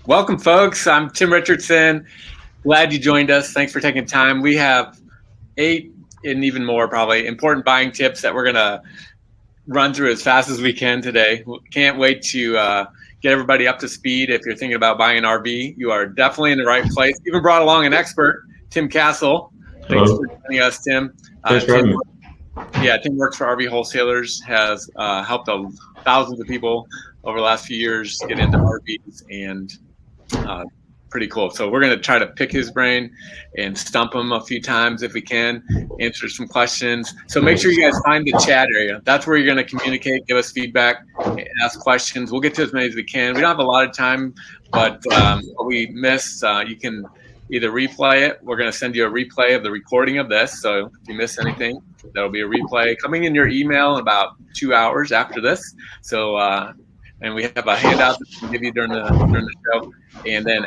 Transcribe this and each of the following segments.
Welcome, folks. I'm Tim Richardson. Glad you joined us. Thanks for taking time. We have 8 and even more probably important buying tips that we're going to run through as fast as we can today. Can't wait to get everybody up to speed. If you're thinking about buying an RV, you are definitely in the right place. Even brought along an expert, Tim Castle. Thanks for joining us, Tim. Thanks for having me. Yeah, Tim works for RV Wholesalers, has helped thousands of people over the last few years get into RVs, and pretty cool. So we're going to try to pick his brain and stump him a few times if we can, answer some questions. So make sure you guys find the chat area. That's where you're going to communicate, give us feedback, ask questions. We'll get to as many as we can. We don't have a lot of time, but what we miss, you can either replay it. We're going to send you a replay of the recording of this. So if you miss anything, that'll be a replay coming in your email in about 2 hours after this. So, and we have a handout that we'll give you during the show. And then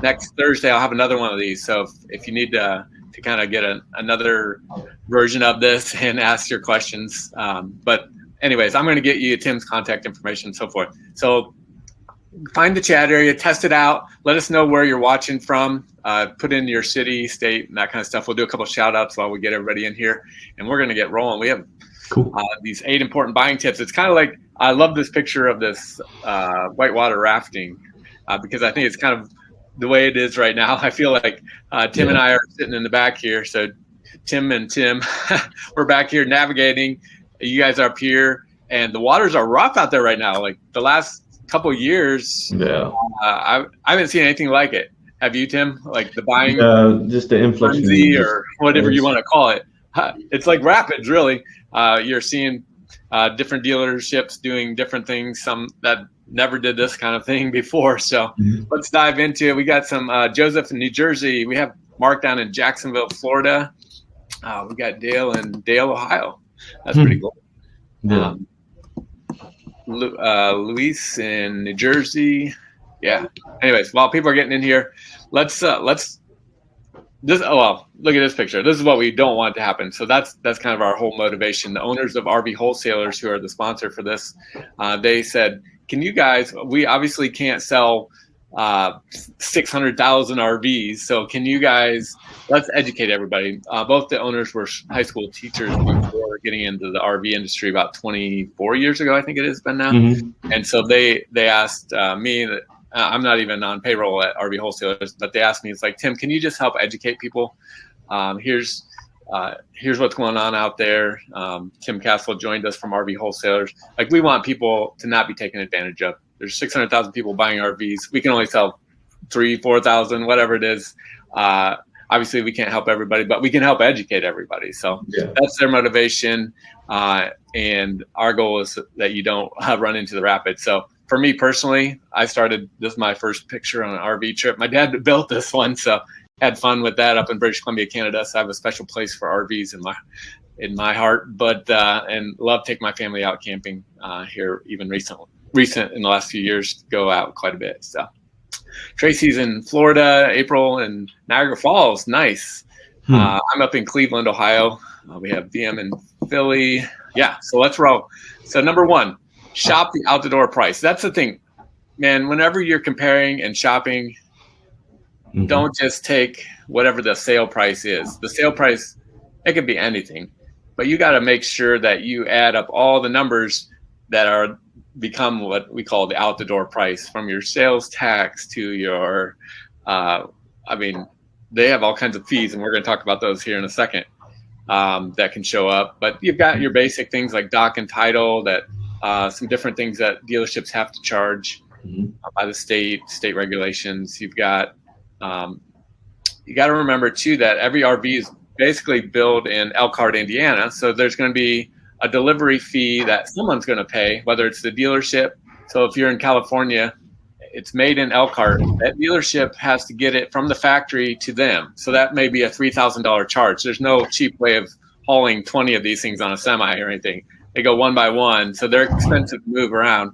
next Thursday, I'll have another one of these. So if you need to kind of get another version of this and ask your questions. But anyways, I'm going to get you Tim's contact information and so forth. So find the chat area, test it out. Let us know where you're watching from. Put in your city, state, and that kind of stuff. We'll do a couple of shout outs while we get everybody in here. And we're going to get rolling. We have these 8 important buying tips. It's kind of like, I love this picture of this whitewater rafting because I think it's kind of the way it is right now. I feel like Tim and I are sitting in the back here. So Tim and Tim, we're back here navigating. You guys are up here, and the waters are rough out there right now. Like the last couple of years, I haven't seen anything like it. Have you, Tim? Like the buying, just the influx or whatever you want to call it. It's like rapids, really. You're seeing different dealerships doing different things, some that never did this kind of thing before. So let's dive into it. We got some Joseph in New Jersey. We have Mark down in Jacksonville, Florida. We got Dale in Dale, Ohio. That's pretty cool. Yeah. Luis in New Jersey. Yeah. Anyways, while people are getting in here, let's look at this picture. This is what we don't want to happen. So that's kind of our whole motivation. The owners of RV Wholesalers, who are the sponsor for this, they said, can you guys, we obviously can't sell 600,000 RVs. So can you guys, let's educate everybody. Both the owners were high school teachers before getting into the RV industry about 24 years ago, I think it has been now. And so they asked me that, I'm not even on payroll at RV Wholesalers, but they asked me, it's like, Tim, can you just help educate people? Here's what's going on out there. Tim Castle joined us from RV Wholesalers. Like, we want people to not be taken advantage of. There's 600,000 people buying RVs. We can only sell 3,000, 4,000, whatever it is. Obviously, we can't help everybody, but we can help educate everybody. So that's their motivation. And our goal is that you don't run into the rapids. So for me personally, this is my first picture on an RV trip. My dad built this one, so had fun with that up in British Columbia, Canada. So I have a special place for RVs in my heart, but and love taking my family out camping here, even recent in the last few years, go out quite a bit. So Tracy's in Florida, April in Niagara Falls. Nice. I'm up in Cleveland, Ohio. We have VM in Philly. Yeah, so let's roll. So number 1, shop the out-the-door price. That's the thing, man. Whenever you're comparing and shopping, don't just take whatever the sale price is. The sale price, it could be anything, but you got to make sure that you add up all the numbers that become what we call the out-the-door price, from your sales tax to your, they have all kinds of fees, and we're going to talk about those here in a second, that can show up. But you've got your basic things like dock and title, that some different things that dealerships have to charge by the state regulations. You've got, you got to remember too that every RV is basically built in Elkhart, Indiana. So there's going to be a delivery fee that someone's going to pay, whether it's the dealership. So if you're in California, it's made in Elkhart. That dealership has to get it from the factory to them. So that may be a $3,000 charge. There's no cheap way of hauling 20 of these things on a semi or anything. They go one by one. So they're expensive to move around.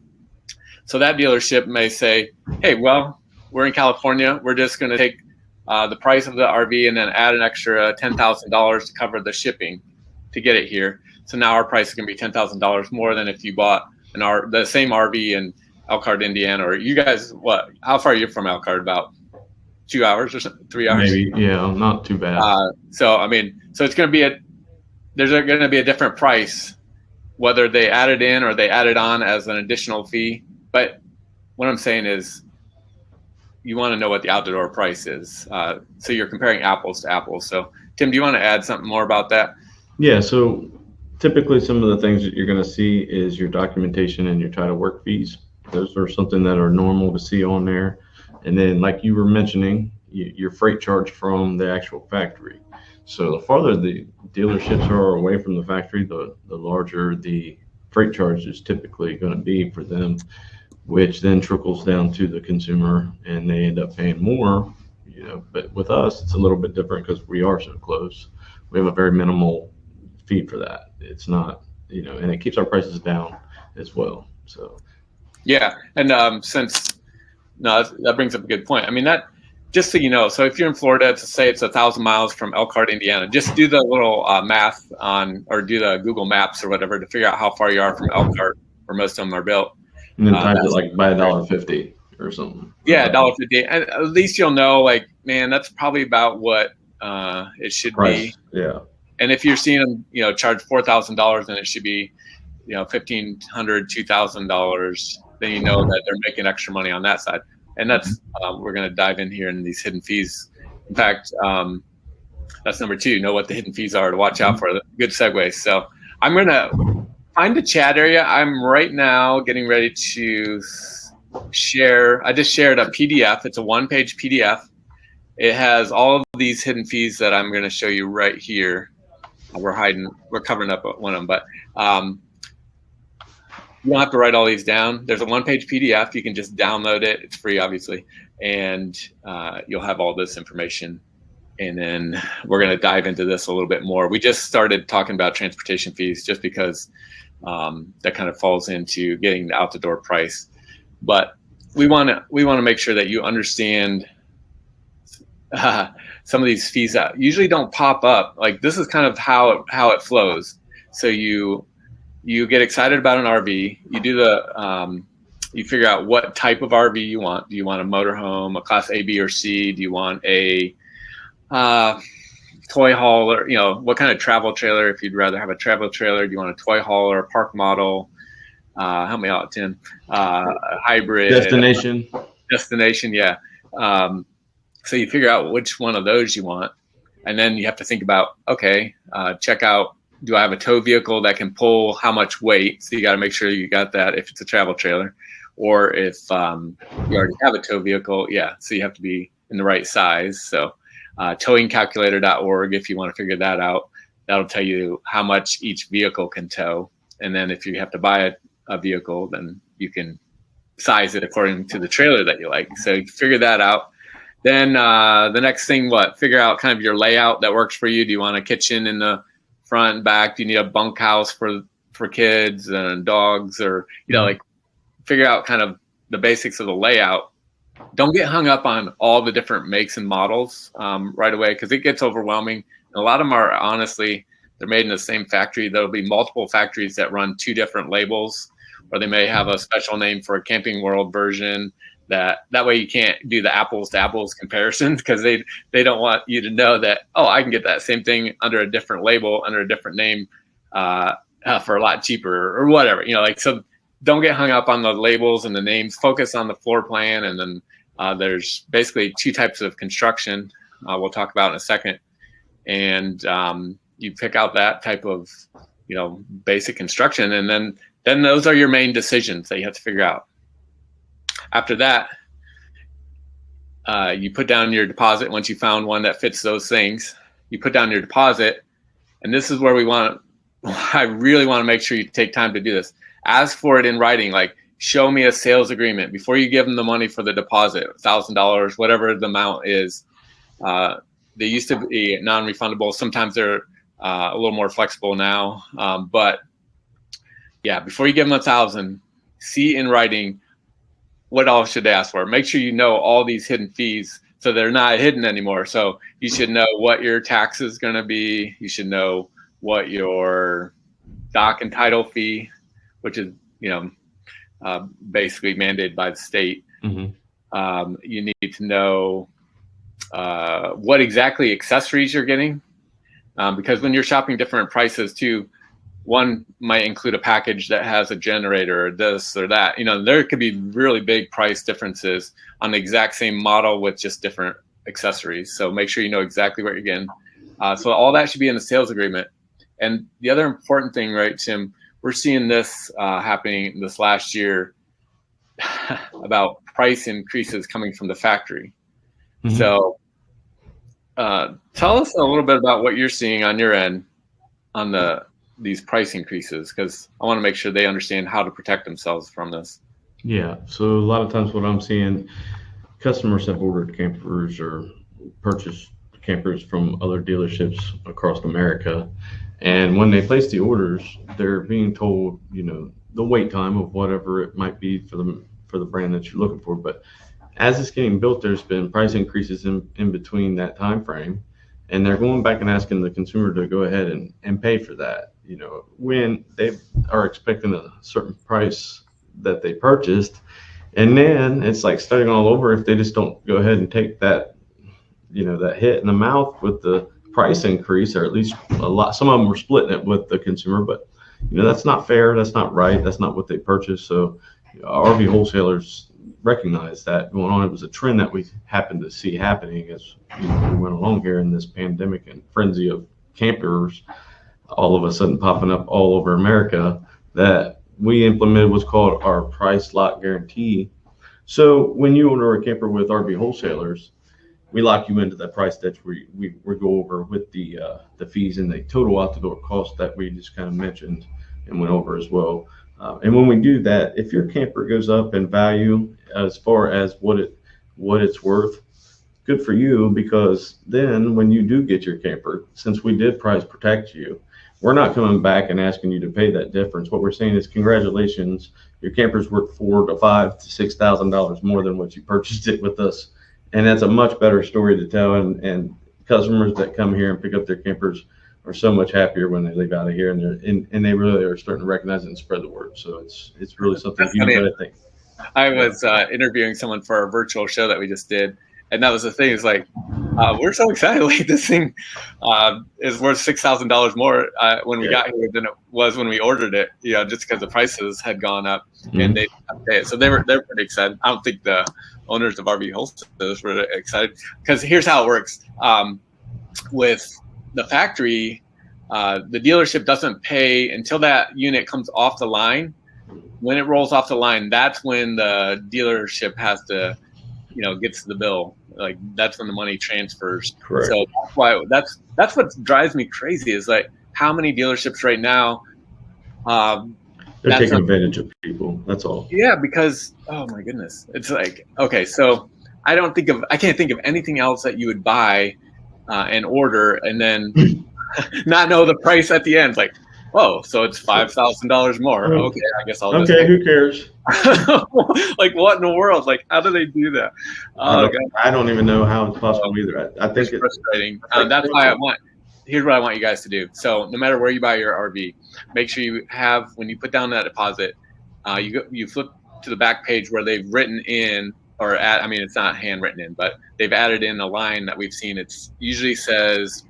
So that dealership may say, hey, well, we're in California. We're just going to take the price of the RV and then add an extra $10,000 to cover the shipping to get it here. So now our price is going to be $10,000 more than if you bought the same RV in Elkhart, Indiana. Or you guys, how far are you from Elkhart? About 2 hours or 3 hours? Maybe, yeah, not too bad. So it's going to be there's going to be a different price, whether they add it in or they add it on as an additional fee. But what I'm saying is, you want to know what the out-the-door price is. So you're comparing apples to apples. So Tim, do you want to add something more about that? Yeah, so typically some of the things that you're going to see is your documentation and your title work fees. Those are something that are normal to see on there. And then, like you were mentioning, your freight charge from the actual factory. So the farther the dealerships are away from the factory, the larger the freight charge is typically going to be for them, which then trickles down to the consumer and they end up paying more. But with us, it's a little bit different because we are so close. We have a very minimal fee for that. It's not, and it keeps our prices down as well. So yeah, and that brings up a good point. I mean, that, just so you know, so if you're in Florida, to say it's 1,000 miles from Elkhart, Indiana, just do the little math or do the Google Maps or whatever to figure out how far you are from Elkhart, where most of them are built. And then times it like by $1.50 or something. Yeah, $1.50. And at least you'll know, like, man, that's probably about what it should Price, be. yeah. And if you're seeing them, charge $4,000, then it should be, $1,500, $2,000. Then you know that they're making extra money on that side. And that's we're going to dive in here in these hidden fees. In fact, that's number 2. Know what the hidden fees are to watch out for. Good segue. So I'm going to find the chat area. I'm right now getting ready to share. I just shared a PDF. It's a 1-page PDF. It has all of these hidden fees that I'm going to show you right here. We're covering up one of them, but you don't have to write all these down. There's a 1-page PDF. You can just download it. It's free, obviously. And you'll have all this information. And then we're going to dive into this a little bit more. We just started talking about transportation fees just because that kind of falls into getting the out-the-door price. But we want to make sure that you understand some of these fees that usually don't pop up. Like, this is kind of how it flows. So you get excited about an RV. You do you figure out what type of RV you want. Do you want a motorhome, a class A, B, or C? Do you want a toy hauler? What kind of travel trailer? If you'd rather have a travel trailer, do you want a toy hauler, a park model? Help me out, Tim. A hybrid. Destination, yeah. So you figure out which one of those you want. And then you have to think about, okay, check out, do I have a tow vehicle that can pull how much weight? So you got to make sure you got that if it's a travel trailer. Or if you already have a tow vehicle, yeah, so you have to be in the right size. So towingcalculator.org, if you want to figure that out, that'll tell you how much each vehicle can tow. And then if you have to buy a vehicle, then you can size it according to the trailer that you like. So you figure that out. Then the next thing, figure out kind of your layout that works for you. Do you want a kitchen in the front and back? Do you need a bunkhouse for kids and dogs? Or, like, figure out kind of the basics of the layout. Don't get hung up on all the different makes and models right away, because it gets overwhelming. And a lot of them are, honestly, they're made in the same factory. There'll be multiple factories that run 2 different labels, or they may have a special name for a Camping World version. That way you can't do the apples to apples comparisons, because they don't want you to know that, I can get that same thing under a different label, under a different name for a lot cheaper or whatever. So don't get hung up on the labels and the names. Focus on the floor plan. And then there's basically 2 types of construction we'll talk about in a second. And you pick out that type of basic construction, and then those are your main decisions that you have to figure out. After that, you put down your deposit. Once you found one that fits those things, you put down your deposit. And this is where I really want to make sure you take time to do this. Ask for it in writing, like, show me a sales agreement before you give them the money for the deposit, $1,000, whatever the amount is. They used to be non-refundable. Sometimes they're a little more flexible now. But yeah, before you give them $1,000, see in writing what all should they ask for. Make sure you know all these hidden fees. So they're not hidden anymore. So you should know what your tax is going to be. You should know what your dock and title fee, which is, basically mandated by the state. You need to know what exactly accessories you're getting, because when you're shopping different prices too, one might include a package that has a generator or this or that. There could be really big price differences on the exact same model with just different accessories. So make sure you know exactly what you're getting. So all that should be in the sales agreement. And the other important thing, right, Tim, we're seeing this happening this last year about price increases coming from the factory. So tell us a little bit about what you're seeing on your end on these price increases, because I want to make sure they understand how to protect themselves from this. Yeah. So a lot of times what I'm seeing, customers have ordered campers or purchased campers from other dealerships across America. And when they place the orders, they're being told, the wait time of whatever it might be for the brand that you're looking for. But as it's getting built, there's been price increases in between that time frame. And they're going back and asking the consumer to go ahead and pay for that, when they are expecting a certain price that they purchased. And then it's like starting all over if they just don't go ahead and take that, that hit in the mouth with the price increase, or at least some of them are splitting it with the consumer. But, that's not fair. That's not right. That's not what they purchased. So RV wholesalers recognize that going on. It was a trend that we happened to see happening as we went along here in this pandemic and frenzy of campers all of a sudden popping up all over America, that we implemented what's called our price lock guarantee. So when you order a camper with RV wholesalers, we lock you into that price that we go over with the fees and the total out the door cost that we just kind of mentioned and went over as well. And when we do that, if your camper goes up in value as far as what it's worth, good for you, because then when you do get your camper, since we did price protect you, we're not coming back and asking you to pay that difference. What we're saying is, congratulations, your camper's worth $4,000 to $5,000 to $6,000 more than what you purchased it with us. And that's a much better story to tell. And customers that come here and pick up their campers are so much happier when they leave out of here, and they really are starting to recognize it and spread the word. So it's really something huge, I think. I was interviewing someone for a virtual show that we just did, and that was the thing. It's like, we're so excited. Like, this thing is worth $6,000 more when we got here than it was when we ordered it. Just because the prices had gone up, and they had to pay it. So they're pretty excited. I don't think the owners of RV wholesalers were excited, because here's how it works. With the factory, the dealership doesn't pay until that unit comes off the line. When it rolls off the line, that's when the dealership has to, gets the bill. Like, that's when the money transfers. Correct. So that's what drives me crazy, is like how many dealerships right now. They're taking advantage of people. That's all. Yeah, because, oh my goodness, it's like, okay, so I can't think of anything else that you would buy and order and then not know the price at the end. Like, whoa, so it's $5,000 more. Okay, I guess I'll just. Okay, who cares? Like, what in the world? Like, how do they do that? I don't even know how it's possible either. I think it's frustrating. That's why here's what I want you guys to do. So no matter where you buy your RV, make sure you have, when you put down that deposit, you flip to the back page where they've written in, it's not handwritten in, but they've added in a line that we've seen. It's usually says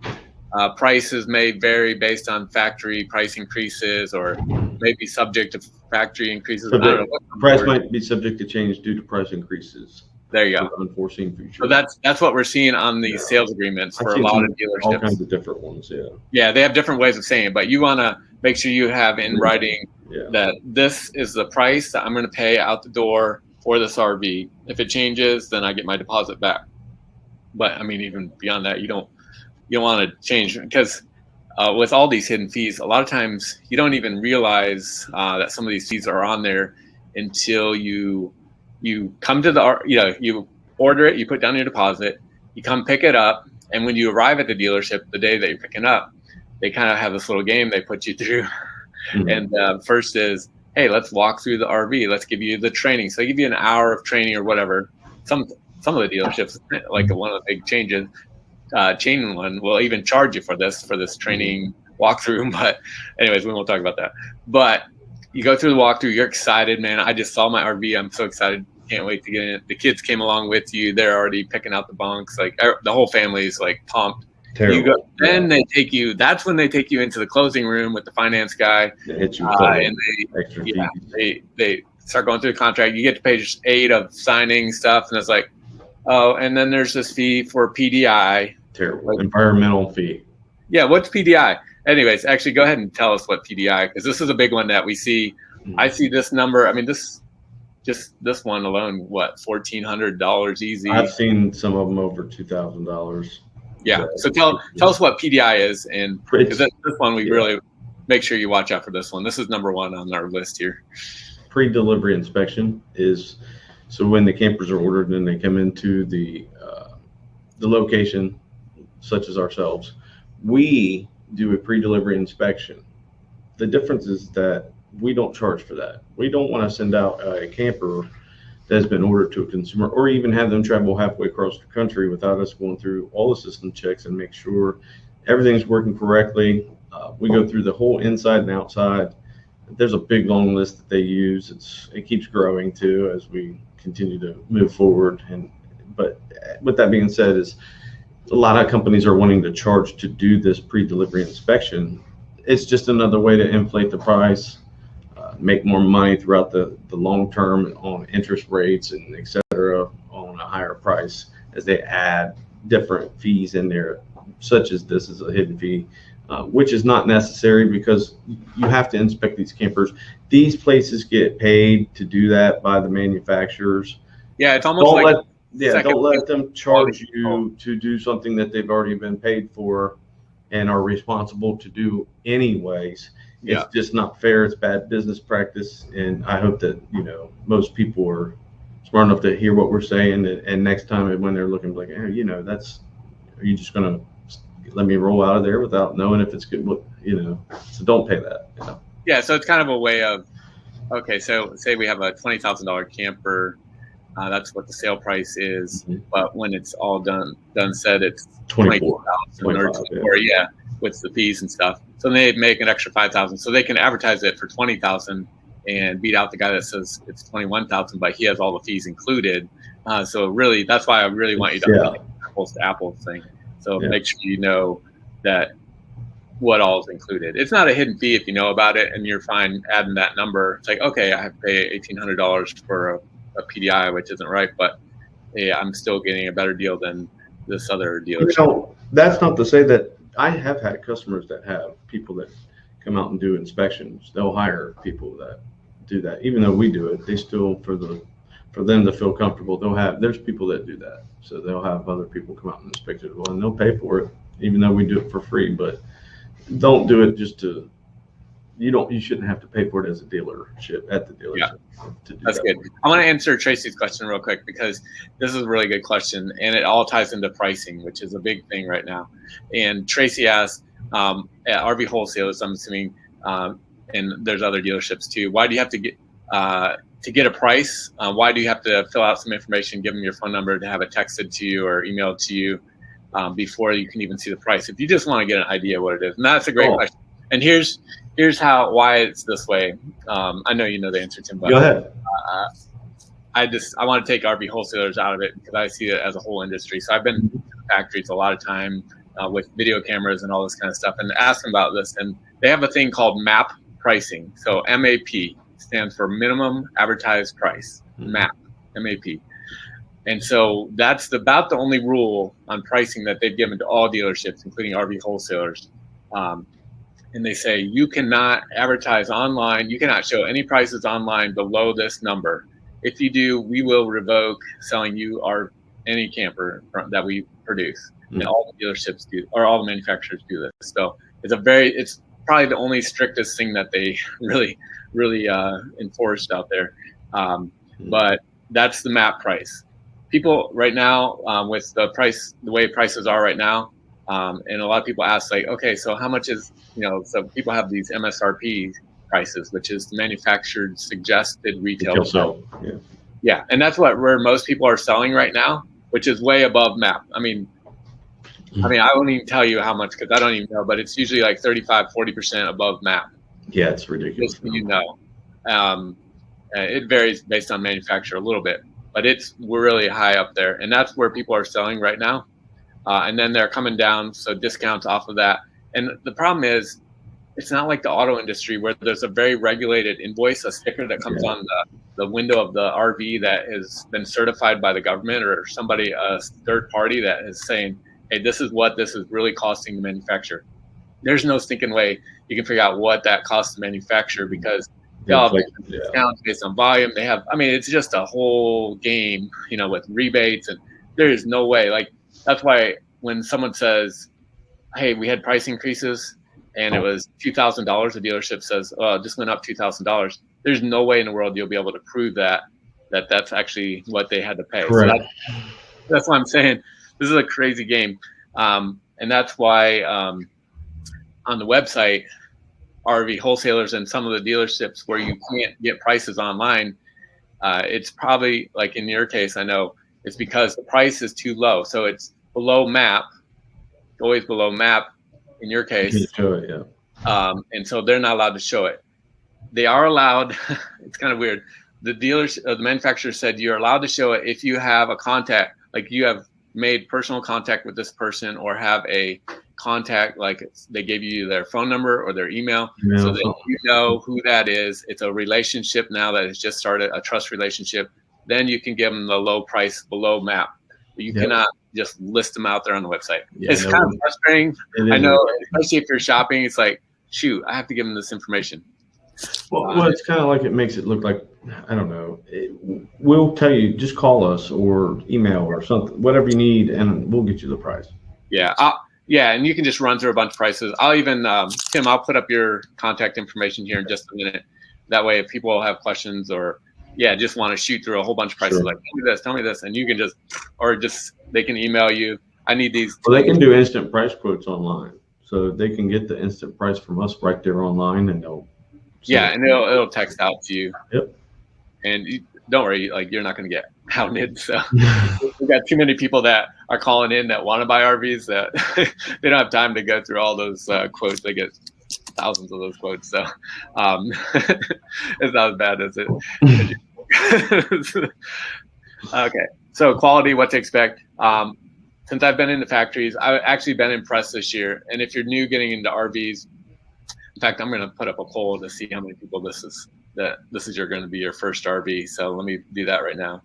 prices may vary based on factory price increases, or may be subject to factory increases. So the price might be subject to change due to price increases. There you go. Unforeseen future. So that's what we're seeing on these sales agreements for a lot of dealerships. All kinds of different ones, yeah. Yeah, they have different ways of saying it, but you want to make sure you have in writing that this is the price that I'm going to pay out the door for this RV. If it changes, then I get my deposit back. But even beyond that, you don't want to change, because with all these hidden fees, a lot of times you don't even realize that some of these fees are on there until you come to you order it, you put down your deposit, you come pick it up, and when you arrive at the dealership the day that you're picking up, they kind of have this little game they put you through. And first is, hey, let's walk through the RV. Let's give you the training. So they give you an hour of training or whatever. Some some of the dealerships, like one of the big changes, chain one will even charge you for this training walkthrough. But anyways, we won't talk about that. But you go through the walkthrough, you're excited, man. I just saw my RV. I'm so excited. Can't wait to get in it. The kids came along with you. They're already picking out the bunks. Like the whole family is like pumped. Terrible. You go, then they take you. That's when they take you into the closing room with the finance guy, and they start going through the contract. You get to page 8 of signing stuff, and it's like, oh, and then there's this fee for PDI. Terrible. Like, environmental fee. Yeah, what's PDI? Anyways, actually, go ahead and tell us what PDI, because this is a big one that we see. I see this number. I mean, this one alone, what, $1,400 easy? I've seen some of them over $2,000. Yeah. So tell us what PDI is, and because this one we really make sure you watch out for this one. This is number 1 on our list here. Pre-delivery inspection is so when the campers are ordered and they come into the location, such as ourselves, we do a pre-delivery inspection. The difference is that we don't charge for that. We don't want to send out a camper that's been ordered to a consumer, or even have them travel halfway across the country without us going through all the system checks and make sure everything's working correctly. We go through the whole inside and outside. There's a big long list that they use. It keeps growing too as we continue to move forward. But with that being said, is a lot of companies are wanting to charge to do this pre-delivery inspection. It's just another way to inflate the price, make more money throughout the long term on interest rates and et cetera, on a higher price as they add different fees in there, such as this is a hidden fee, which is not necessary because you have to inspect these campers. These places get paid to do that by the manufacturers. Yeah, it's almost don't let them charge you to do something that they've already been paid for and are responsible to do anyways. It's just not fair. It's bad business practice. And I hope that, most people are smart enough to hear what we're saying. And next time when they're looking like, hey, are you just going to let me roll out of there without knowing if it's good? So don't pay that. Yeah. So it's kind of a way of, okay, so say we have a $20,000 camper. That's what the sale price is. But when it's all done said, it's 24,000 or 24, with the fees and stuff. So they make an extra 5,000, so they can advertise it for 20,000 and beat out the guy that says it's 21,000, but he has all the fees included. So really, that's why I really want you to make an apples to apples thing. So make sure you know that what all is included. It's not a hidden fee if you know about it and you're fine adding that number. It's like, okay, I have to pay $1,800 for a PDI, which isn't right, but I'm still getting a better deal than this other dealership. That's not to say that I have had customers that have people that come out and do inspections. They'll hire people that do that, even though we do it. They still, for them to feel comfortable, there's people that do that. So they'll have other people come out and inspect it, and they'll pay for it, even though we do it for free. But don't do it just to. You shouldn't have to pay for it as a dealership at the dealership. That's good. I want to answer Tracy's question real quick because this is a really good question and it all ties into pricing, which is a big thing right now. And Tracy asked at RV Wholesalers, I'm assuming, and there's other dealerships too. Why do you have to get a price? Why do you have to fill out some information, give them your phone number to have it texted to you or emailed to you before you can even see the price? If you just want to get an idea of what it is, and that's a great question. And here's why it's this way. I know you know the answer, Tim, but go ahead. I want to take RV Wholesalers out of it because I see it as a whole industry. So I've been to factories a lot of time with video cameras and all this kind of stuff and ask them about this. And they have a thing called MAP pricing. So MAP stands for minimum advertised price, MAP. And so that's about the only rule on pricing that they've given to all dealerships, including RV Wholesalers. And they say you cannot advertise online. You cannot show any prices online below this number. If you do, we will revoke selling you any camper that we produce. And all the dealerships do, or all the manufacturers do this. So it's probably the only strictest thing that they really enforced out there. But that's the MAP price. People right now, with the way prices are right now, and a lot of people ask, like, okay, so how much is, so people have these MSRP prices, which is the manufactured suggested retail. So, yeah. And that's where most people are selling right now. which is way above MAP. I mean, I won't even tell you how much because I don't even know, but it's usually like 35-40% above MAP. Yeah, it's ridiculous. Just so you know, it varies based on manufacturer a little bit, but we're really high up there, and that's where people are selling right now. And then they're coming down, so discounts off of that. And the problem is, it's not like the auto industry where there's a very regulated invoice, a sticker that comes on the window of the RV that has been certified by the government or somebody, a third party that is saying, hey, this is what this is really costing the manufacturer. There's no stinking way you can figure out what that costs the manufacturer because they all have discounts based on volume. They have, it's just a whole game, with rebates, and there is no way. Like, that's why when someone says, hey, we had price increases and it was $2,000, the dealership says, oh, it just went up $2,000. There's no way in the world you'll be able to prove that's actually what they had to pay. Correct. So that's why I'm saying this is a crazy game. And that's why on the website, RV Wholesalers and some of the dealerships where you can't get prices online, it's probably, like in your case, I know, it's because the price is too low. So it's below MAP, always below MAP in your case. Show it, yeah. And so they're not allowed to show it. They are allowed, it's kind of weird. The manufacturer said you're allowed to show it if you have a contact, like you have made personal contact with this person or have a contact, like they gave you their phone number or their email, so that you know who that is. It's a relationship now that has just started, a trust relationship. Then you can give them the low price below MAP. You cannot just list them out there on the website. It's kind of frustrating. I know, especially if you're shopping, it's like, shoot, I have to give them this information. Well, it's kind of like it makes it look like, I don't know. We'll tell you, just call us or email or something, whatever you need, and we'll get you the price. Yeah. And you can just run through a bunch of prices. I'll even, Tim, I'll put up your contact information here in just a minute. That way, if people have questions or, just want to shoot through a whole bunch of prices, like, tell me this, and you can they can email you. I need these. Well, they can do instant price quotes online. So they can get the instant price from us right there online, and they'll. And it'll text out to you. Yep. And don't worry, like, you're not going to get hounded. So we've got too many people that are calling in that want to buy RVs that they don't have time to go through all those quotes. They get thousands of those quotes. So it's not as bad as it. Okay. So quality, what to expect. Since I've been in the factories, I've actually been impressed this year. And if you're new getting into RVs, in fact, I'm going to put up a poll to see how many people this is going to be your first RV. So let me do that right now.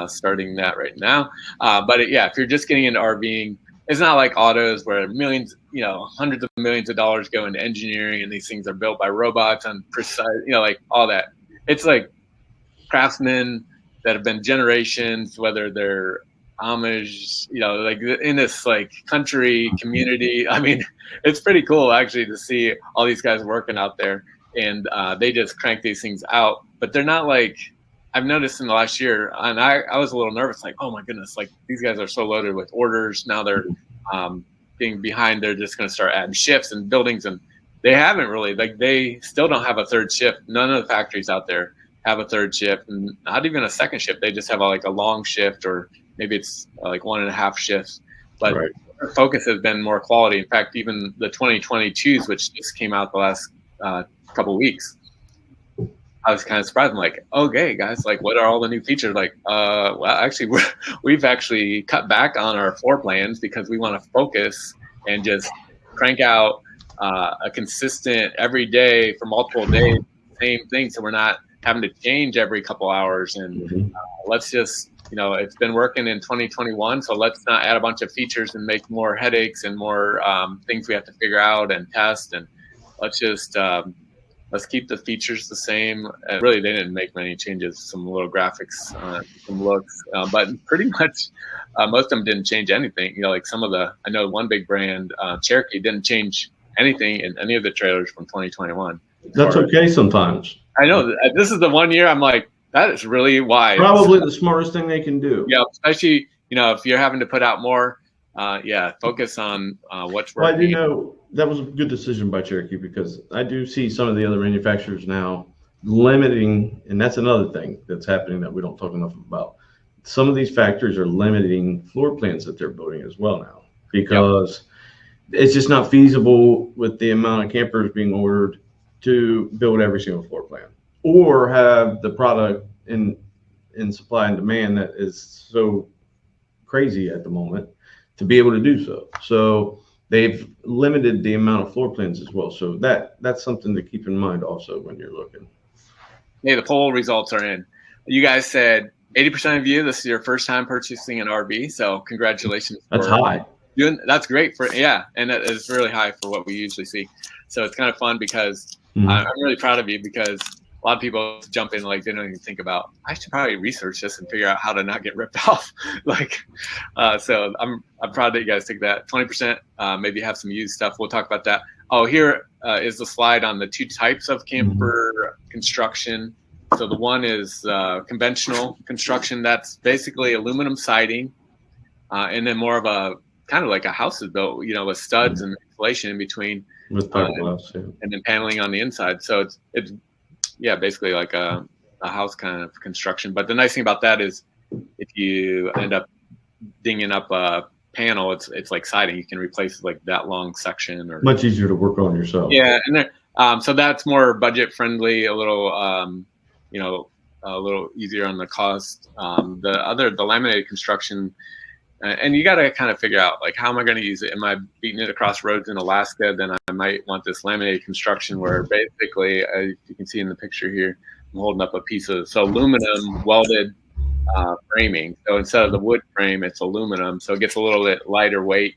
Starting that right now. But if you're just getting into RVing, it's not like autos where millions, hundreds of millions of dollars go into engineering and these things are built by robots and precise, like all that. It's like craftsmen that have been generations, whether they're Amish, like in this like country community. It's pretty cool actually to see all these guys working out there, and they just crank these things out. But they're not like, I've noticed in the last year, and I was a little nervous, like, oh my goodness, like these guys are so loaded with orders. Now they're being behind. They're just going to start adding shifts and buildings, and they haven't really, like they still don't have a third shift. None of the factories out there have a third shift, and not even a second shift. They just have like a long shift, or maybe it's like 1.5 shifts. But Our focus has been more quality. In fact, even the 2022s, which just came out the last couple of weeks, I was kind of surprised. I'm like, okay, guys, like, what are all the new features? Like, well, actually, we've actually cut back on our floor plans because we want to focus and just crank out a consistent every day for multiple days, same thing. So we're not having to change every couple hours. And let's just, it's been working in 2021. So let's not add a bunch of features and make more headaches and more things we have to figure out and test. And let's just, let's keep the features the same. Really, they didn't make many changes, some little graphics, some looks, but pretty much most of them didn't change anything. Like some of I know one big brand, Cherokee, didn't change anything in any of the trailers from 2021. That's okay sometimes. I know. This is the one year I'm like, that is really wise. Probably the smartest thing they can do. Yeah, especially, if you're having to put out more, focus on what's working. Well, that was a good decision by Cherokee, because I do see some of the other manufacturers now limiting, and that's another thing that's happening that we don't talk enough about. some of these factories are limiting floor plans that they're building as well now, because it's just not feasible with the amount of campers being ordered to build every single floor plan, or have the product in supply and demand that is so crazy at the moment to be able to do so. So they've limited the amount of floor plans as well. So that's something to keep in mind also when you're looking. Hey, the poll results are in. You guys said 80% of you, this is your first time purchasing an RV. So congratulations. That's high. That's great and that is really high for what we usually see. So it's kind of fun because I'm really proud of you, because a lot of people jump in like they don't even think about, I should probably research this and figure out how to not get ripped off. So I'm proud that you guys take that 20%. Maybe have some used stuff. We'll talk about that. Oh, here is the slide on the two types of camper construction. So the one is conventional construction. That's basically aluminum siding, and then more of a kind of like a house is built, with studs and insulation in between, with fiberglass, and then paneling on the inside. So it's basically like a house kind of construction. But the nice thing about that is, if you end up dinging up a panel, it's like siding. You can replace like that long section, or much easier to work on yourself. Yeah, and there, so that's more budget friendly, a little a little easier on the cost. The laminated construction, and you got to kind of figure out, like, how am I going to use it? Am I beating it across roads in Alaska? Then I might want this laminated construction where basically, as you can see in the picture here, I'm holding up a piece of aluminum welded framing. So instead of the wood frame, it's aluminum. So it gets a little bit lighter weight.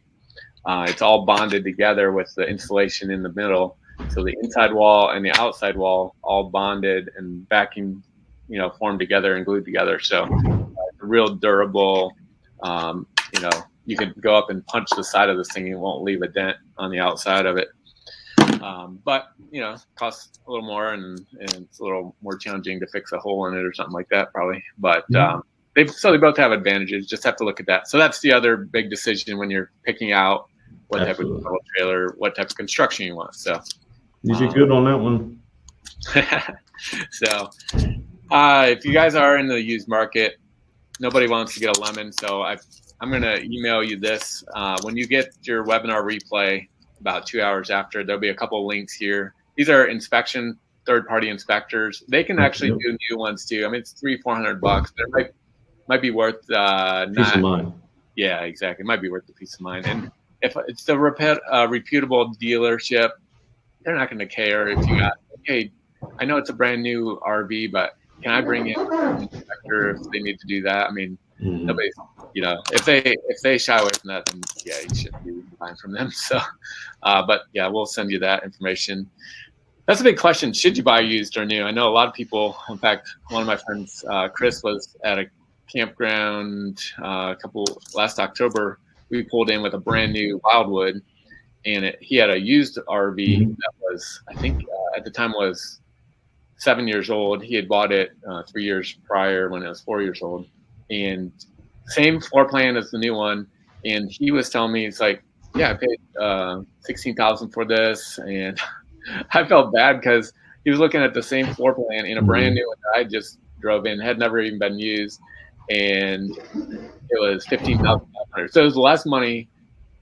It's all bonded together with the insulation in the middle. So the inside wall and the outside wall all bonded and backing, formed together and glued together. So it's a real durable. You can go up and punch the side of this thing, and it won't leave a dent on the outside of it. But costs a little more, and it's a little more challenging to fix a hole in it or something like that, probably. But they both have advantages. Just have to look at that. So that's the other big decision when you're picking out what type of trailer, what type of construction you want. So you did good on that one. So if you guys are in the used market, nobody wants to get a lemon. So I'm going to email you this. When you get your webinar replay about 2 hours after, there'll be a couple of links here. These are third-party inspectors. They can actually do new ones too. I mean, it's $300-400. It might be worth peace of mind. Yeah, exactly. It might be worth the peace of mind. And if it's the reputable dealership, they're not going to care if you got, hey, I know it's a brand new RV, but can I bring in an inspector if they need to do that? I mean, nobody's, if they shy away from that, then yeah, you shouldn't be buying from them. So, but yeah, we'll send you that information. That's a big question. Should you buy used or new? I know a lot of people. In fact, one of my friends, Chris, was at a campground last October. We pulled in with a brand new Wildwood, and he had a used RV that was, I think, at the time was 7 years old. He had bought it 3 years prior when it was 4 years old, and same floor plan as the new one. And he was telling me, it's like, yeah, I paid $16,000 for this, and I felt bad because he was looking at the same floor plan in a brand new one that I just drove in, had never even been used, and it was $15,500. So it was less money.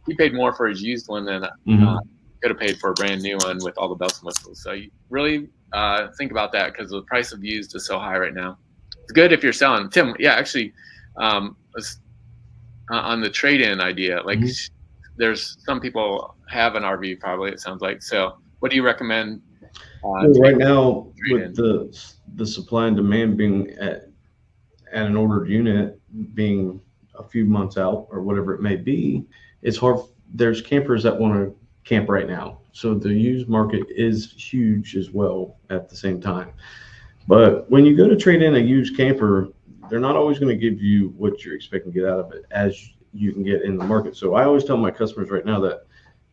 He paid more for his used one than could have paid for a brand new one with all the bells and whistles. So you really think about that, because the price of used is so high right now. It's good if you're selling. Tim, yeah, actually, on the trade-in idea, like there's some people have an RV probably, it sounds like. So what do you recommend? Well, right now, with the supply and demand being at an ordered unit being a few months out or whatever it may be, it's hard. There's campers that want to camp right now. So the used market is huge as well at the same time. But when you go to trade in a used camper, they're not always going to give you what you're expecting to get out of it as you can get in the market. So I always tell my customers right now that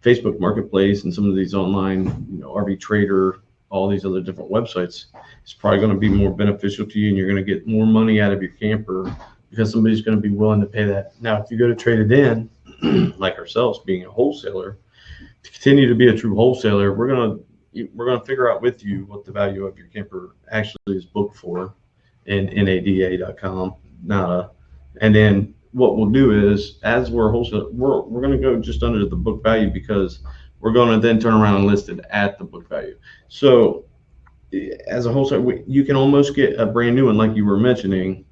Facebook Marketplace and some of these online, RV Trader, all these other different websites, it's probably going to be more beneficial to you, and you're going to get more money out of your camper because somebody's going to be willing to pay that. Now, if you go to trade it in, like ourselves being a wholesaler, to continue to be a true wholesaler, we're going to figure out with you what the value of your camper actually is booked for in NADA.com, not And then what we'll do is, as we're wholesale, we're going to go just under the book value, because we're going to then turn around and list it at the book value. So as a wholesaler, you can almost get a brand new one, like you were mentioning,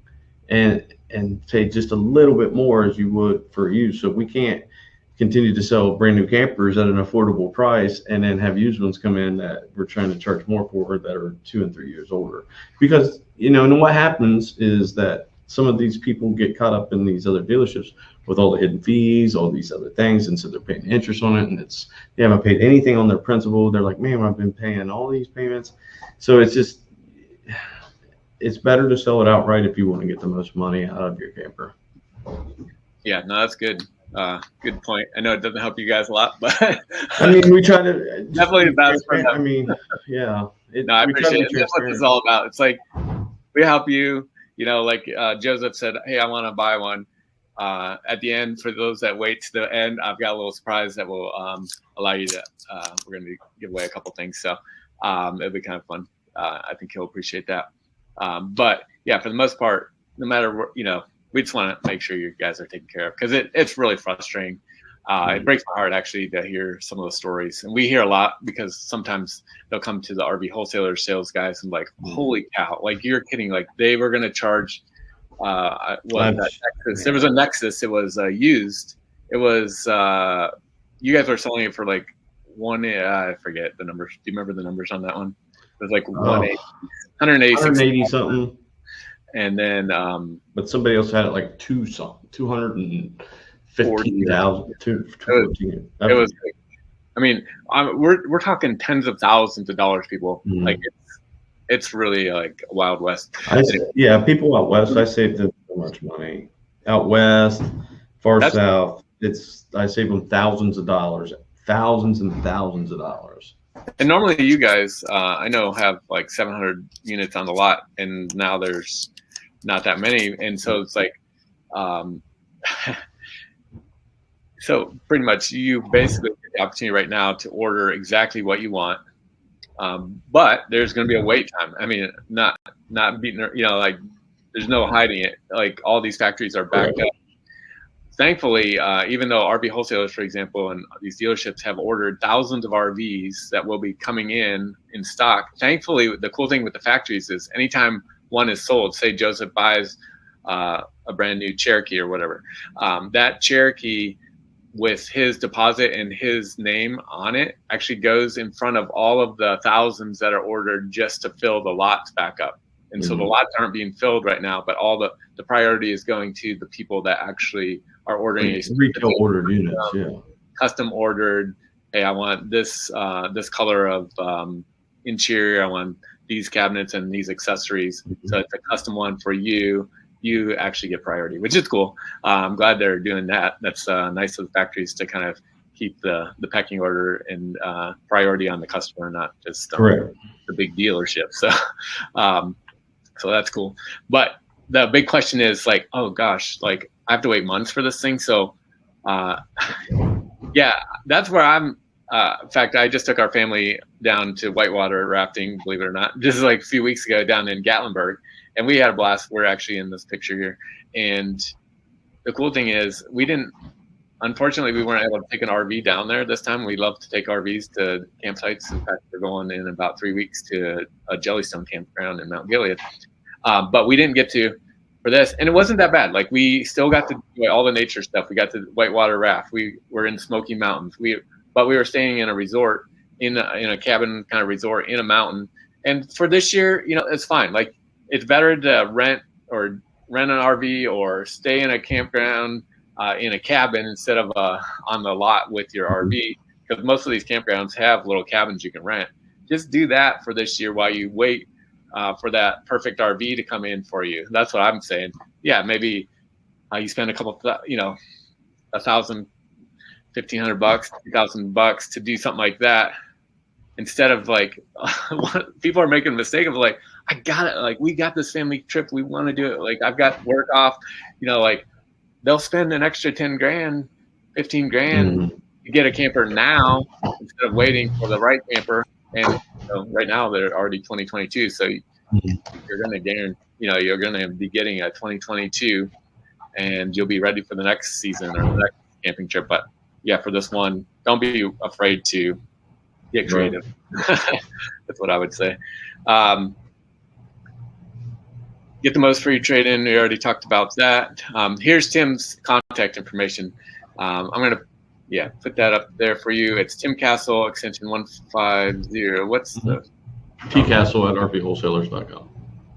and pay just a little bit more as you would for used. So we can't continue to sell brand new campers at an affordable price and then have used ones come in that we're trying to charge more for, that are 2 and 3 years older. Because, and what happens is that some of these people get caught up in these other dealerships with all the hidden fees, all these other things, and so they're paying interest on it, and they haven't paid anything on their principal. They're like, man, I've been paying all these payments. So it's better to sell it outright if you want to get the most money out of your camper. Yeah, no, that's good. Good point. I know it doesn't help you guys a lot, but I mean, we try to definitely that's. I mean, yeah. No, I appreciate it. That's what it's all about. It's like we help you. Like Joseph said, hey, I want to buy one. At the end, for those that wait to the end, I've got a little surprise that will allow you to. We're going to give away a couple things, so it'll be kind of fun. I think he'll appreciate that. But yeah, for the most part, no matter what, we just want to make sure you guys are taken care of, because it's really frustrating. It breaks my heart actually to hear some of the stories, and we hear a lot because sometimes they'll come to the RV wholesaler sales guys and like, holy cow, like you're kidding, like they were going to charge that Nexus. There was a Nexus. It was used. It was you guys were selling it for like I forget the numbers. Do you remember the numbers on that one? It was like 180 something. And then but somebody else had it like 215,000. It was I mean, we're talking tens of thousands of dollars, people. Mm-hmm. Like it's really like a Wild West. People out west, I saved them so much money. Out west, south, I saved them thousands and thousands of dollars. And normally you guys, I know, have like 700 units on the lot, and now there's not that many. And so it's like, so pretty much you basically get the opportunity right now to order exactly what you want. But there's going to be a wait time. I mean, not beating, like there's no hiding it. Like all these factories are backed up. Thankfully, even though RV wholesalers, for example, and these dealerships have ordered thousands of RVs that will be coming in stock. Thankfully, the cool thing with the factories is anytime one is sold, say Joseph buys a brand new Cherokee or whatever, that Cherokee with his deposit and his name on it actually goes in front of all of the thousands that are ordered just to fill the lots back up. And so the lots aren't being filled right now, but all the priority is going to the people that actually are ordering retail ordered units, custom ordered. Hey, I want this color of interior. I want these cabinets and these accessories. Mm-hmm. So it's a custom one for you. You actually get priority, which is cool. I'm glad they're doing that. That's nice of the factories to kind of keep the pecking order and priority on the customer, not just the big dealership. So, so that's cool. But the big question is like, oh gosh, like I have to wait months for this thing. So, yeah, that's where I'm. In fact, I just took our family down to whitewater rafting, believe it or not, just like a few weeks ago down in Gatlinburg. And we had a blast. We're actually in this picture here. And the cool thing is unfortunately, we weren't able to take an RV down there this time. We love to take RVs to campsites. In fact, we're going in about 3 weeks to a Jellystone campground in Mount Gilead. But we didn't get to for this. And it wasn't that bad. Like we still got to do all the nature stuff. We got to whitewater raft. We were in Smoky Mountains. But we were staying in a resort, in a cabin kind of resort in a mountain. And for this year, it's fine. Like it's better to rent an RV or stay in a campground in a cabin instead of on the lot with your RV, because most of these campgrounds have little cabins you can rent. Just do that for this year while you wait for that perfect RV to come in for you. That's what I'm saying. Yeah, maybe you spend a couple, $1,000, $1,500, $2,000 to do something like that, instead of like people are making a mistake of like, I got it. Like we got this family trip. We want to do it. Like I've got work off, like they'll spend an extra 10 grand, 15 grand to get a camper now instead of waiting for the right camper. And right now they're already 2022. So you're going to guarantee, you're going to be getting a 2022 and you'll be ready for the next season or the next camping trip. But yeah, for this one, don't be afraid to get creative. Right. That's what I would say. Get the most free trade-in. We already talked about that. Here's Tim's contact information. I'm going to put that up there for you. It's Tim Castle, extension 150. What's the tcastle@rvwholesalers.com.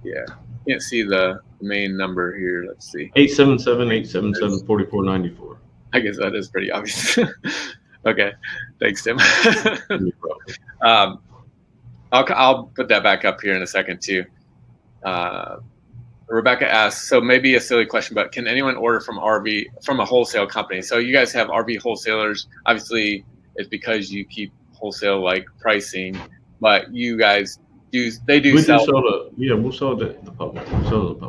Yeah, can't see the main number here. Let's see. 877-877-4494. I guess that is pretty obvious. Okay, thanks, Tim. I'll put that back up here in a second too. Rebecca asks, so maybe a silly question, but can anyone order from a wholesale company? So you guys have RV wholesalers. Obviously, it's because you keep wholesale like pricing, but you guys we'll sell to the public.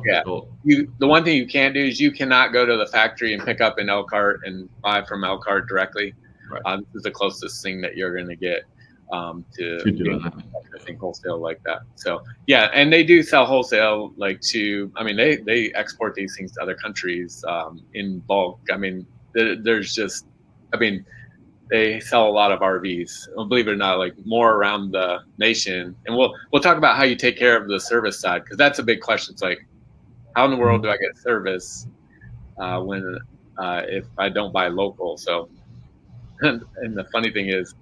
Yeah. The one thing you can't do is you cannot go to the factory and pick up an Elkhart and buy from Elkhart directly. Right. This is the closest thing that you're going to get to doing that. I think wholesale like that. So yeah, and they do sell wholesale they export these things to other countries in bulk. They sell a lot of RVs. Believe it or not, like more around the nation. And we'll talk about how you take care of the service side, because that's a big question. It's like, how in the world do I get service when if I don't buy local? So, and the funny thing is,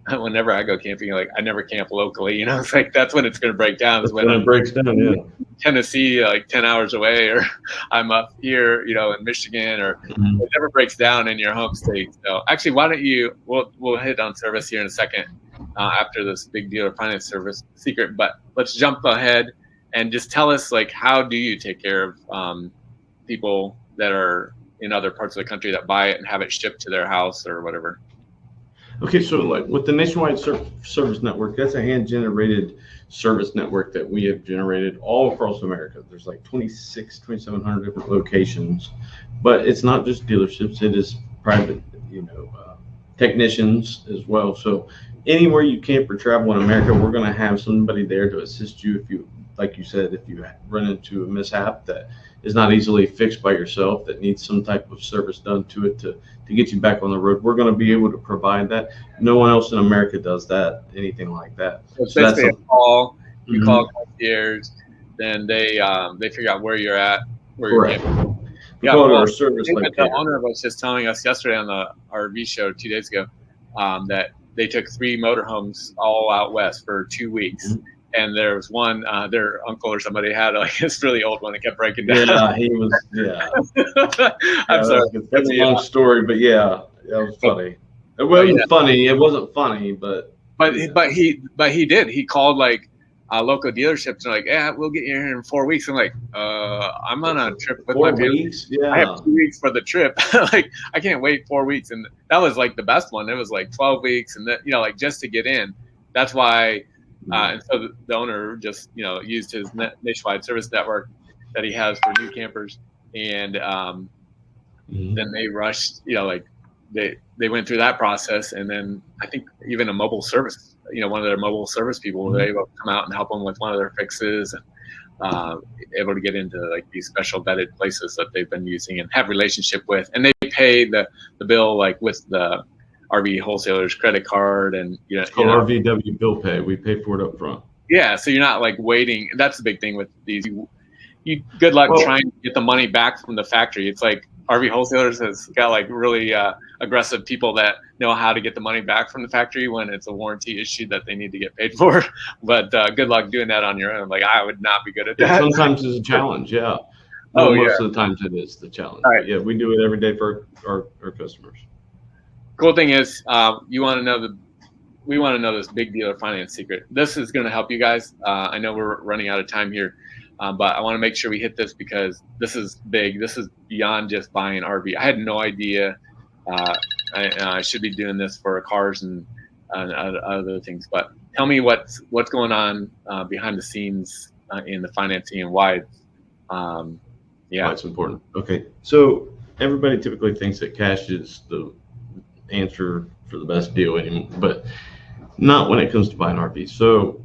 whenever I go camping, like I never camp locally. It's like that's when it's going to break down. That's when it breaks down. Yeah. Tennessee, like 10 hours away, or I'm up here, in Michigan, or it never breaks down in your home state. So actually, why don't we'll hit on service here in a second after this big dealer finance service secret, but let's jump ahead and just tell us, like, how do you take care of people that are in other parts of the country that buy it and have it shipped to their house or whatever? Okay, so like with the nationwide service network, that's a hand-generated service network that we have generated all across America. There's like 2,700 different locations, but it's not just dealerships. It is private, technicians as well. So anywhere you camp or travel in America, we're going to have somebody there to assist you if you, like you said, if you run into a mishap that is not easily fixed by yourself, that needs some type of service done to it to get you back on the road. We're going to be able to provide that. No one else in America does that, anything like that. So that's a call. You call concierge, then they figure out where you're at, where you're camping. Yeah, our service the owner was just telling us yesterday on the RV show 2 days ago that they took 3 motorhomes all out west for 2 weeks. And there was one, their uncle or somebody had this really old one that kept breaking down. Yeah, he was. Yeah. I'm sorry. That's a long story, but yeah, that was funny. It wasn't funny. It wasn't funny, but he did. He called local dealerships and yeah, we'll get you here in 4 weeks. I'm like, I'm on a trip with my family. Yeah. I have 2 weeks for the trip. I can't wait 4 weeks. And that was the best one. It was 12 weeks, and that just to get in. That's why. And so the owner just, used his nationwide service network that he has for new campers. And then they rushed, they went through that process. And then I think even a mobile service, one of their mobile service people were able to come out and help them with one of their fixes, and able to get into these special vetted places that they've been using and have relationship with. And they pay the bill with the RV wholesalers credit card, and it's called RVW bill pay. We pay for it up front. Yeah, so you're not waiting. That's the big thing with these. You good luck trying to get the money back from the factory. It's RV wholesalers has got really aggressive people that know how to get the money back from the factory when it's a warranty issue that they need to get paid for. But good luck doing that on your own. I would not be good at that. Sometimes it's a challenge. Yeah. Most of the times it is the challenge. Right. Yeah, we do it every day for our customers. Cool thing is, we want to know this big dealer finance secret. This is going to help you guys. I know we're running out of time here, but I want to make sure we hit this because this is big. This is beyond just buying RV. I had no idea I should be doing this for cars and other things. But tell me what's going on behind the scenes in the financing and why. Why it's important. Okay, so everybody typically thinks that cash is the answer for the best deal anymore, but not when it comes to buying RVs. So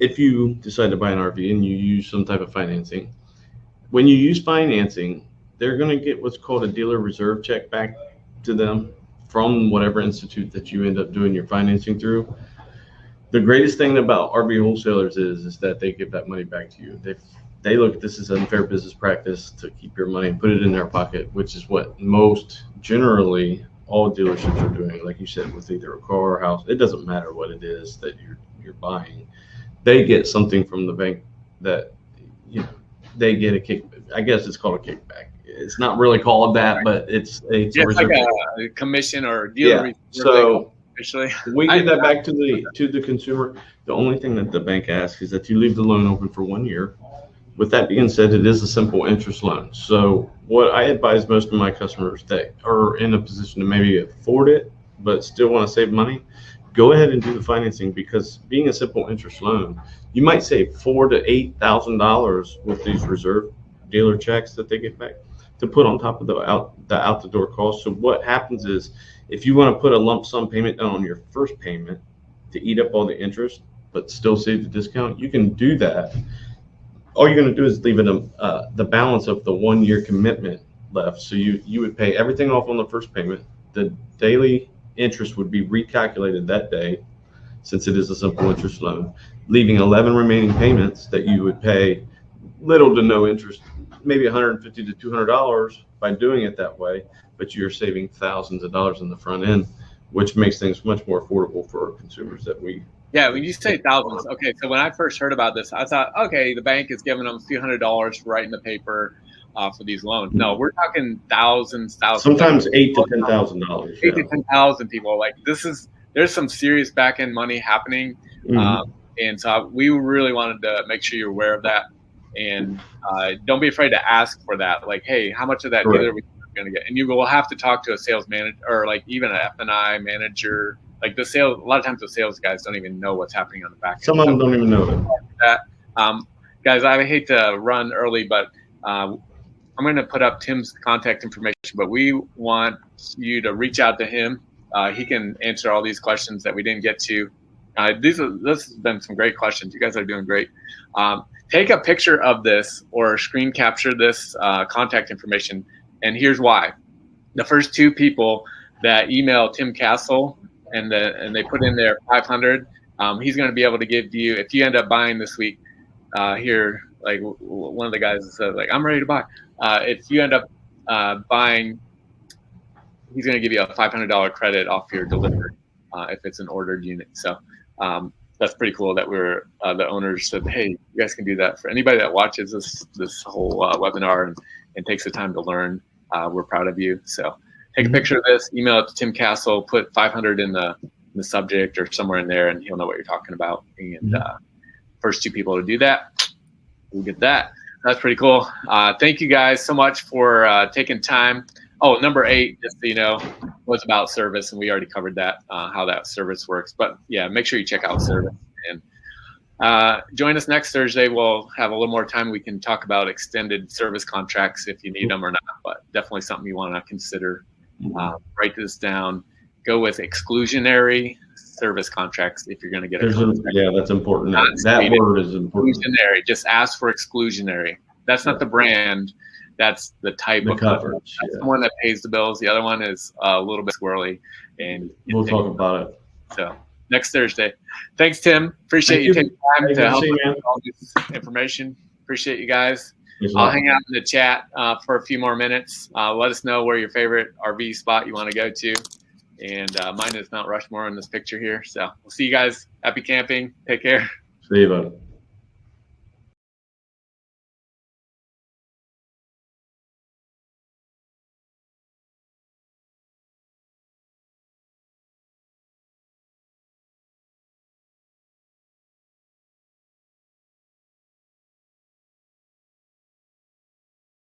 if you decide to buy an RV and you use some type of financing, when you use financing, they're going to get what's called a dealer reserve check back to them from whatever institute that you end up doing your financing through. The greatest thing about RV wholesalers is that they give that money back to you. They look at this as unfair business practice to keep your money and put it in their pocket, which is what most, generally all dealerships are doing. Like you said, with either a car or house, it doesn't matter what it is that you're buying. They get something from the bank that, you know, they get a kick. I guess it's called a kickback. It's not really called that, but it's like a commission or dealer. Yeah. So we give that back to the consumer. The only thing that the bank asks is that you leave the loan open for 1 year. With that being said, it is a simple interest loan. So what I advise most of my customers that are in a position to maybe afford it but still want to save money, go ahead and do the financing, because being a simple interest loan, you might save $4,000 to $8,000 with these reserve dealer checks that they get back to put on top of the out the door cost. So what happens is, if you want to put a lump sum payment down on your first payment to eat up all the interest but still save the discount, you can do that. All you're going to do is leave it the balance of the 1 year commitment left. So you would pay everything off on the first payment. The daily interest would be recalculated that day, since it is a simple interest loan, leaving 11 remaining payments that you would pay little to no interest, maybe $150 to $200 by doing it that way, but you're saving thousands of dollars in the front end, which makes things much more affordable for consumers that we. Yeah, when you say thousands, okay, so when I first heard about this, I thought, okay, the bank is giving them a few $100s for writing the paper for these loans. No, we're talking thousands. Sometimes $8,000 to $10,000. $8,000 to $10,000 people. Like, there's some serious back end money happening, and so we really wanted to make sure you're aware of that, and don't be afraid to ask for that. Like, hey, how much of that dealer are we going to get? And you will have to talk to a sales manager, or like even an F&I manager. Like a lot of times the sales guys don't even know what's happening on the back end. Some of them don't even know that. Guys, I hate to run early, but I'm going to put up Tim's contact information, but we want you to reach out to him. He can answer all these questions that we didn't get to. This has been some great questions. You guys are doing great. Take a picture of this or screen capture this contact information, and here's why. The first two people that email Tim Castle and they put in their 500, he's going to be able to give you, if you end up buying this week, here, like one of the guys said, like, I'm ready to buy. If you end up buying, he's going to give you a $500 credit off your delivery if it's an ordered unit. So that's pretty cool that the owners said, hey, you guys can do that. For anybody that watches this whole webinar and takes the time to learn, we're proud of you. So take a picture of this, email it to Tim Castle, put 500 in the subject or somewhere in there, and he'll know what you're talking about. And first two people to do that, we'll get that. That's pretty cool. Thank you guys so much for taking time. Oh, number 8, just so you know, was about service, and we already covered that, how that service works. But yeah, make sure you check out service. And join us next Thursday. We'll have a little more time. We can talk about extended service contracts if you need them or not, but definitely something you want to consider. Write this down. Go with exclusionary service contracts if you're going to get a contract. Yeah, that's important. That word is important. Exclusionary. Just ask for exclusionary. That's not the brand. That's the type of coverage. That's the one that pays the bills. The other one is a little bit squirrely. And we'll talk about it. So next Thursday. Thanks, Tim. Appreciate you taking time to help us with all this information. Appreciate you guys. I'll hang out in the chat for a few more minutes. Let us know where your favorite RV spot you want to go to. And mine is Mount Rushmore in this picture here. So we'll see you guys. Happy camping. Take care. See you, bud.